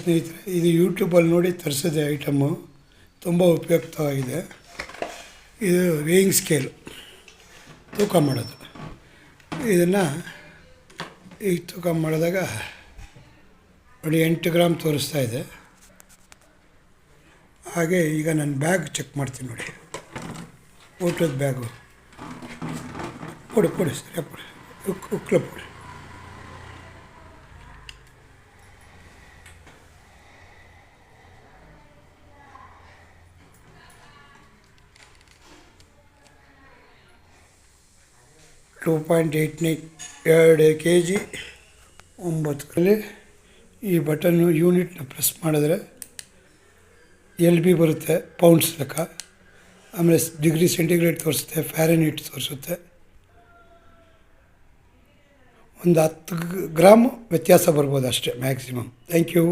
ಸ್ನೇಹಿತರೆ, ಇದು ಯೂಟ್ಯೂಬಲ್ಲಿ ನೋಡಿ ತರಿಸಿದೆ ಐಟಮ್ಮು. ತುಂಬ ಉಪಯುಕ್ತವಾಗಿದೆ. ಇದು ವೇಯಿಂಗ್ ಸ್ಕೇಲು, ತೂಕ ಮಾಡೋದು. ಇದನ್ನು ಈಗ ತೂಕ ಮಾಡಿದಾಗ ನೋಡಿ 8 ಗ್ರಾಮ್ ತೋರಿಸ್ತಾ ಇದೆ. ಹಾಗೆ ಈಗ ನಾನು ಬ್ಯಾಗ್ ಚೆಕ್ ಮಾಡ್ತೀನಿ ನೋಡಿ, ಊಟದ ಬ್ಯಾಗು. ಕೊಡಿ ಸರಿ, ಕೊಡಿ ಉಕ್ಲ ಕೊಡಿ. Two 2.89 2 kg 9. ಈ ಬಟನ್ನು ಯೂನಿಟ್ನ ಪ್ರೆಸ್ ಮಾಡಿದ್ರೆ LB ಬರುತ್ತೆ, ಪೌಂಡ್ಸ್ ಲೆಕ್ಕ. ಆಮೇಲೆ ಡಿಗ್ರಿ ಸೆಂಟಿಗ್ರೇಡ್ ತೋರಿಸುತ್ತೆ, ಫ್ಯಾರನ್ಹೀಟ್ ತೋರಿಸುತ್ತೆ. ಒಂದು 10 ಗ್ರಾಮ್ ವ್ಯತ್ಯಾಸ ಬರ್ಬೋದು ಅಷ್ಟೇ ಮ್ಯಾಕ್ಸಿಮಮ್. Thank you.